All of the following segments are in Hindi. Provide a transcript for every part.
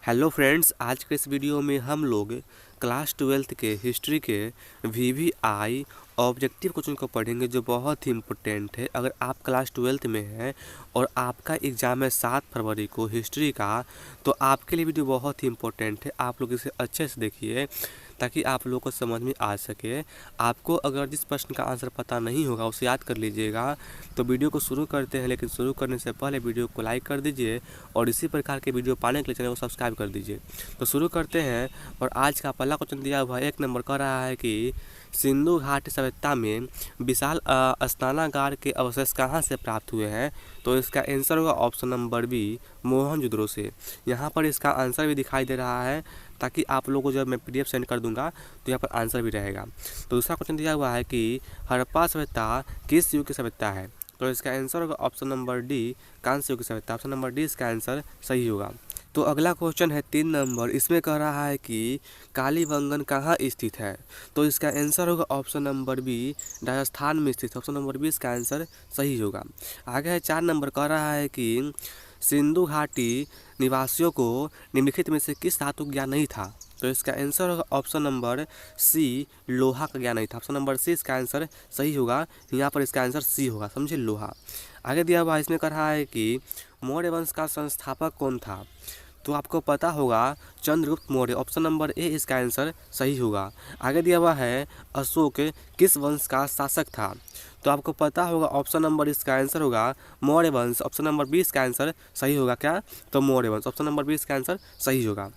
हेलो फ्रेंड्स, आज के इस वीडियो में हम लोग क्लास 12th के हिस्ट्री के वीवीआई ऑब्जेक्टिव क्वेश्चन को पढ़ेंगे जो बहुत ही इम्पोर्टेंट है। अगर आप क्लास 12th में हैं और आपका एग्ज़ाम है 7 फरवरी को हिस्ट्री का, तो आपके लिए वीडियो बहुत ही इम्पोर्टेंट है। आप लोग इसे अच्छे से देखिए ताकि आप लोगों को समझ में आ सके। आपको अगर जिस प्रश्न का आंसर पता नहीं होगा उसे याद कर लीजिएगा। तो वीडियो को शुरू करते हैं, लेकिन शुरू करने से पहले वीडियो को लाइक कर दीजिए और इसी प्रकार के वीडियो पाने के लिए चैनल को सब्सक्राइब कर दीजिए। तो शुरू करते हैं। और आज का पहला क्वेश्चन दिया हुआ 1 नंबर कह रहा है कि सिंधु घाटी सभ्यता में विशाल स्नानागार के अवशेष कहाँ से प्राप्त हुए हैं। तो इसका आंसर होगा ऑप्शन नंबर बी, मोहनजोदड़ो से। यहाँ पर इसका आंसर भी दिखाई दे रहा है ताकि आप लोगों को जब मैं पीडीएफ सेंड कर दूंगा तो यहाँ पर आंसर भी रहेगा। तो दूसरा क्वेश्चन दिया हुआ है कि हड़प्पा सभ्यता किस युग की सभ्यता है। तो इसका आंसर होगा ऑप्शन नंबर डी, कांस्य युग की सभ्यता। ऑप्शन नंबर डी इसका आंसर सही होगा। तो अगला क्वेश्चन है 3 नंबर, इसमें कह रहा है कि कालीबंगन कहाँ स्थित है। तो इसका आंसर होगा ऑप्शन नंबर बी, राजस्थान में स्थित। ऑप्शन नंबर बी इसका आंसर सही होगा। आगे है 4 नंबर, कह रहा है कि सिंधु घाटी निवासियों को निम्नलिखित में से किस धातु का ज्ञान नहीं था। तो इसका आंसर होगा ऑप्शन नंबर सी, लोहा का ज्ञान नहीं था। ऑप्शन नंबर सी इसका आंसर सही होगा। यहाँ पर इसका आंसर सी होगा, समझे, लोहा। आगे दिया हुआ इसमें कह रहा है कि मौर्य वंश का संस्थापक कौन था। तो आपको पता होगा चंद्रगुप्त मौर्य। ऑप्शन नंबर ए इसका आंसर सही होगा। आगे दिया हुआ है अशोक किस वंश का शासक था। तो आपको पता होगा ऑप्शन नंबर इसका आंसर होगा मौर्य वंश। ऑप्शन नंबर बी इसका आंसर सही होगा। क्या? तो मौर्य वंश। ऑप्शन नंबर बी इसका आंसर सही होगा।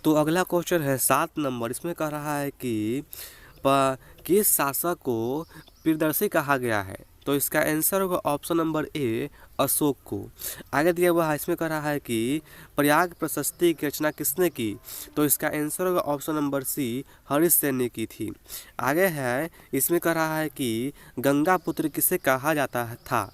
तो अगला क्वेश्चन है 7 नंबर, इसमें कह रहा है कि किस शासक को प्रियदर्शी कहा गया है। तो इसका आंसर होगा ऑप्शन नंबर ए, अशोक को। आगे दिया हुआ है इसमें कह रहा है कि प्रयाग प्रशस्ति की रचना किसने की। तो इसका आंसर होगा ऑप्शन नंबर सी, हरिश्चंद्र ने की थी। आगे है इसमें कह रहा है कि गंगा पुत्र किसे कहा जाता था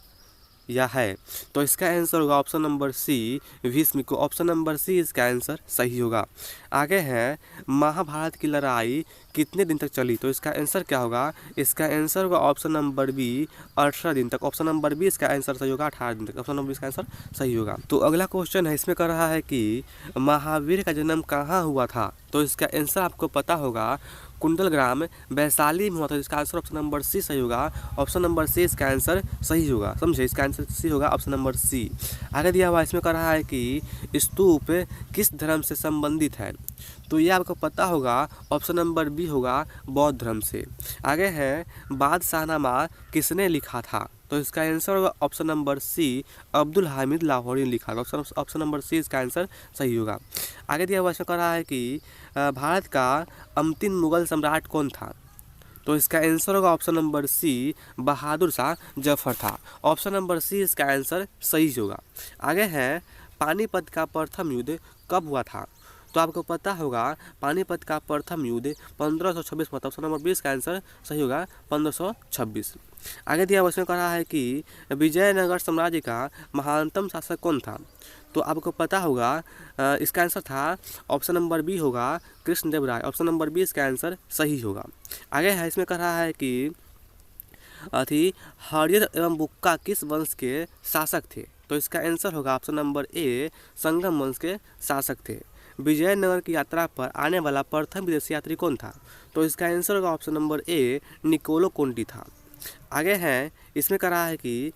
या है। तो इसका आंसर होगा ऑप्शन नंबर सी, भीष्म को। ऑप्शन नंबर सी इसका आंसर सही होगा। आगे है महाभारत की लड़ाई कितने दिन तक चली। तो इसका आंसर क्या होगा। इसका आंसर होगा ऑप्शन नंबर बी, 18 दिन तक। ऑप्शन नंबर बी इसका आंसर सही होगा, 18 दिन तक। ऑप्शन नंबर बी इसका आंसर सही होगा। तो अगला क्वेश्चन है इसमें कह रहा है कि महावीर का जन्म कहाँ हुआ था। तो इसका आंसर आपको पता होगा कुंडलग्राम, वैशाली में हुआ था। इसका आंसर ऑप्शन नंबर सी सही होगा। ऑप्शन नंबर सी इसका आंसर सही होगा, समझे। इसका आंसर सी होगा, ऑप्शन नंबर सी। आगे दिया हुआ इसमें कह रहा है कि स्तूप किस धर्म से संबंधित है। तो ये आपको पता होगा ऑप्शन नंबर बी होगा, बौद्ध धर्म से। आगे है बादशाहनामा किसने लिखा था। तो इसका आंसर होगा option number C, Abdul Hamid Lahori ने लिखा था। ऑप्शन नंबर सी इसका आंसर सही होगा। आगे दिया हुआ इसमें कह रहा है कि भारत का अंतिम मुगल सम्राट कौन था। तो इसका आंसर होगा ऑप्शन नंबर सी, बहादुर शाह जफर था। ऑप्शन नंबर सी इसका आंसर सही होगा। आगे है पानीपत का प्रथम युद्ध कब हुआ था। तो आपको पता होगा पानीपत का प्रथम युद्ध 1526 में। ऑप्शन नंबर 20 का आंसर सही होगा, 1526। आगे दिया हुआ इसमें कह रहा है कि विजयनगर साम्राज्य का महानतम शासक कौन था। तो आपको पता होगा इसका आंसर था ऑप्शन नंबर बी होगा, कृष्णदेव राय। ऑप्शन नंबर बी इसका आंसर सही होगा। आगे है इसमें कह रहा है कि हरियर एवं बुक्का किस वंश के शासक थे। तो इसका आंसर होगा ऑप्शन नंबर ए, संगम वंश के शासक थे। विजयनगर की यात्रा पर आने वाला प्रथम विदेशी यात्री कौन था। तो इसका आंसर होगा option number A, Niccolo Conti था। आगे है इसमें कह रहा है कि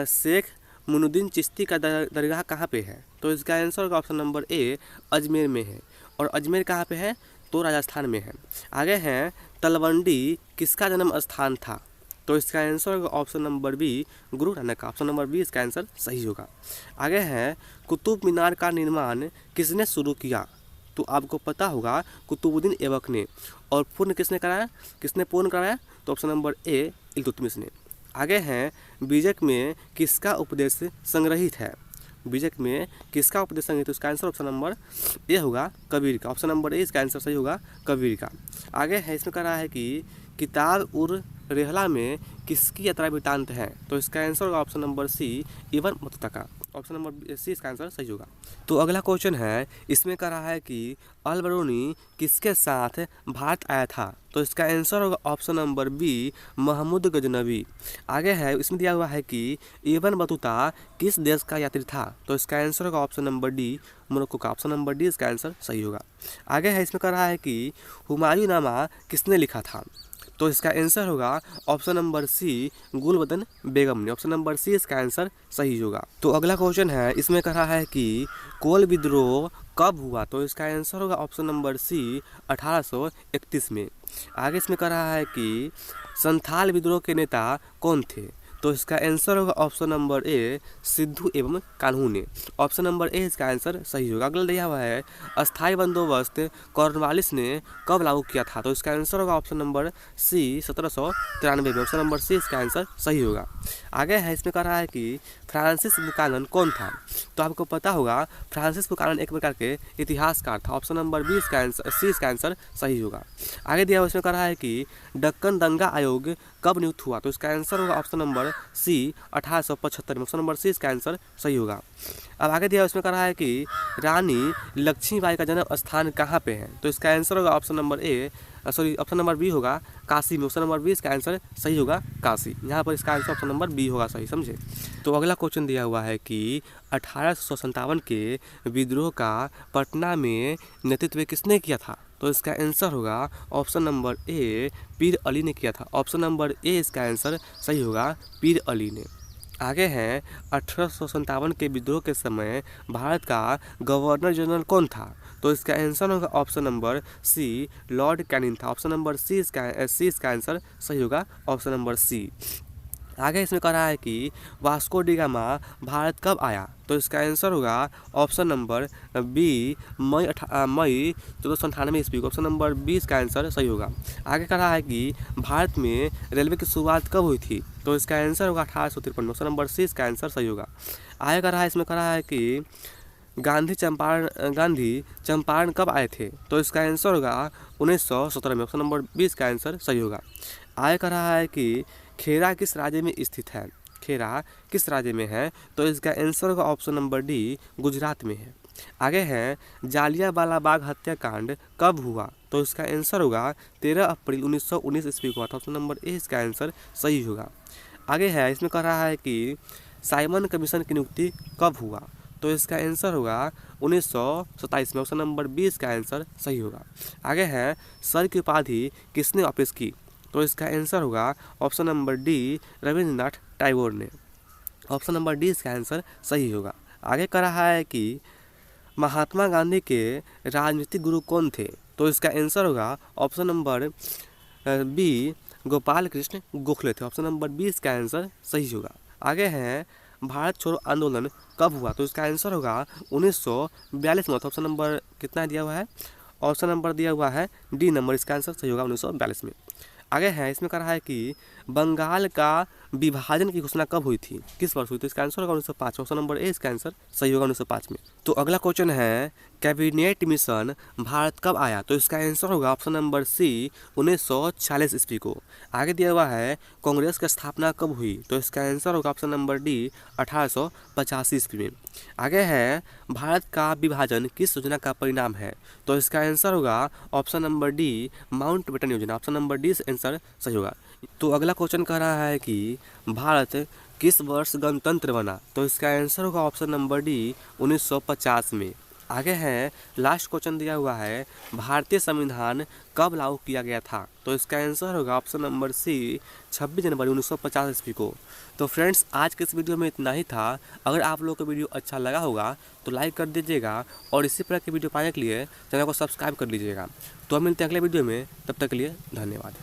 शेख मुनुद्दीन चिश्ती का दरगाह कहाँ पे है। तो इसका आंसर होगा ऑप्शन नंबर ए, अजमेर में है। और अजमेर कहाँ पे है, तो राजस्थान में है। आगे है तलवंडी किसका जन्म स्थान था। तो इसका आंसर होगा option number B, Guru Nanak का। ऑप्शन नंबर बी इसका आंसर सही होगा। आगे है कुतुब मीनार का निर्माण किसने शुरू किया। तो आपको पता होगा कुतुबुद्दीन ऐबक ने। और पूर्ण किसने कराया, किसने पूर्ण कराया। तो ऑप्शन नंबर ए, इल्तुतमिश ने। आगे हैं बीजक में किसका उपदेश संग्रहित है। बीजक में किसका उपदेश संग्रहित है। उसका आंसर ऑप्शन नंबर ए होगा, कबीर का। ऑप्शन नंबर ए इसका आंसर सही होगा, कबीर का। आगे है इसमें कह रहा है कि किताब उर रेहला में किसकी यात्रा वृत्तांत है। तो इसका आंसर होगा option number C, Ibn Battuta का। ऑप्शन नंबर सी इसका आंसर सही होगा। तो अगला क्वेश्चन है, इसमें कह रहा है कि अल बरूनी किसके साथ भारत आया था? तो इसका आंसर होगा option number B Mahmud Ghaznavi. आगे है, इसमें दिया हुआ है कि इब्न बतूता किस देश का यात्री था? तो इसका आंसर होगा ऑप्शन नंबर डी मोरक्को का। ऑप्शन नंबर डी इसका आंसर सही होगा। आगे है, इसमें कह रहा है कि हुमायूंनामा किसने लिखा था? तो इसका आंसर होगा ऑप्शन नंबर सी गुलबदन बेगम ने। ऑप्शन नंबर सी इसका आंसर सही होगा। तो अगला क्वेश्चन है, इसमें कह रहा है कि कोल विद्रोह कब हुआ? तो इसका आंसर होगा ऑप्शन नंबर सी 1831 में। आगे इसमें कह रहा है कि संथाल विद्रोह के नेता कौन थे? तो इसका आंसर होगा ऑप्शन नंबर ए सिद्धू एवं कान्हू ने। ऑप्शन नंबर ए इसका आंसर सही होगा। अगला दिया हुआ है, अस्थायी बंदोबस्त कॉर्नवालिस ने कब लागू किया था? तो इसका आंसर होगा ऑप्शन नंबर सी 1793 में। ऑप्शन नंबर सी इसका आंसर सही होगा। आगे है, इसमें कह रहा है कि फ्रांसिस बुकानन कौन था? तो आपको पता होगा फ्रांसिस बुकानन एक प्रकार के इतिहासकार था। ऑप्शन नंबर बी इसका आंसर सी इसका आंसर सही होगा। आगे दिया हुआ इसमें कह रहा है कि दक्कन दंगा आयोग कब नियुक्त हुआ? तो इसका आंसर होगा ऑप्शन नंबर सी 1875 में। ऑप्शन नंबर सी इसका आंसर सही होगा। अब आगे दिया इसमें कह रहा है कि रानी लक्ष्मीबाई का जन्म स्थान कहाँ पे है? तो इसका आंसर होगा option number option number B होगा काशी में। ऑप्शन नंबर बी इसका आंसर सही होगा काशी। यहाँ पर इसका आंसर ऑप्शन नंबर बी होगा सही, समझे। तो अगला क्वेश्चन दिया हुआ है कि 1857 के विद्रोह का पटना में नेतृत्व किसने किया था? तो इसका आंसर होगा ऑप्शन नंबर ए पीर अली ने किया था। ऑप्शन नंबर ए इसका आंसर सही होगा पीर अली ने। आगे हैं, 1857 के विद्रोह के समय भारत का गवर्नर जनरल कौन था? तो इसका आंसर होगा option number C Lord Canning था। ऑप्शन नंबर सी इसका आंसर सही होगा ऑप्शन नंबर सी। आगे इसमें कह रहा है कि वास्को डी गामा भारत कब आया? तो इसका आंसर होगा ऑप्शन नंबर बी मई 1498 ईस्वी को। ऑप्शन नंबर बी इसका आंसर सही होगा। आगे कह रहा है कि भारत में रेलवे की शुरुआत कब हुई थी? तो इसका आंसर होगा 1853 में। ऑप्शन नंबर सी इसका आंसर सही होगा। आगे कह रहा है, इसमें कह रहा है कि गांधी चंपारण कब आए थे? तो इसका आंसर होगा 1917 में। ऑप्शन नंबर बी इसका आंसर सही होगा। आगे कह रहा है कि खेरा किस राज्य में स्थित है? खेरा किस राज्य में है? तो इसका आंसर होगा ऑप्शन नंबर डी गुजरात में है। आगे है, जालियांवाला बाग हत्याकांड कब हुआ? तो इसका आंसर होगा 13 अप्रैल 1919 ईस्वी को हुआ था। ऑप्शन नंबर ए इसका आंसर सही होगा। आगे है, इसमें कह रहा है कि साइमन कमीशन की नियुक्ति कब हुआ? तो इसका आंसर होगा 1927 में। ऑप्शन नंबर बी इसका आंसर सही होगा। आगे है, सर की उपाधि किसने वापस की? तो इसका आंसर होगा option number D Rabindranath Tagore ने। ऑप्शन नंबर डी इसका आंसर सही होगा। आगे कह रहा है कि महात्मा गांधी के राजनीतिक गुरु कौन थे? तो इसका आंसर होगा option number B Gopal Krishna Gokhale थे। ऑप्शन नंबर बी इसका आंसर सही होगा। आगे है, भारत छोड़ो आंदोलन कब हुआ? तो इसका आंसर होगा 1942 में। ऑप्शन नंबर कितना दिया हुआ है? ऑप्शन नंबर दिया हुआ है डी नंबर, इसका आंसर सही होगा 1942 में। आगे है, इसमें कह रहा है कि बंगाल का विभाजन की घोषणा कब हुई थी? किस वर्ष हुई? तो इसका आंसर होगा 1905। ऑप्शन नंबर ए इसका आंसर सही होगा 1905 में। तो अगला क्वेश्चन है, कैबिनेट मिशन भारत कब आया? तो इसका आंसर होगा ऑप्शन नंबर सी 1946 ईस्वी को। आगे दिया हुआ है, कांग्रेस की स्थापना कब हुई? तो इसका आंसर होगा ऑप्शन नंबर डी 1885 ईस्वी में। आगे है, भारत का विभाजन किस योजना का परिणाम है? तो इसका आंसर होगा ऑप्शन नंबर डी माउंटबेटन योजना। ऑप्शन नंबर डी आंसर सही होगा। तो अगला क्वेश्चन कह रहा है कि भारत किस वर्ष गणतंत्र बना? तो इसका आंसर होगा ऑप्शन नंबर डी 1950 में। आगे है, लास्ट क्वेश्चन दिया हुआ है, भारतीय संविधान कब लागू किया गया था? तो इसका आंसर होगा ऑप्शन नंबर सी 26 जनवरी 1950 ईस्वी को। तो फ्रेंड्स, आज के इस वीडियो में इतना ही था। अगर आप लोगों को वीडियो अच्छा लगा होगा तो लाइक कर दीजिएगा और इसी प्रकार की वीडियो पाने के लिए चैनल को सब्सक्राइब कर लीजिएगा। तो हम मिलते हैं अगले वीडियो में, तब तक के लिए धन्यवाद।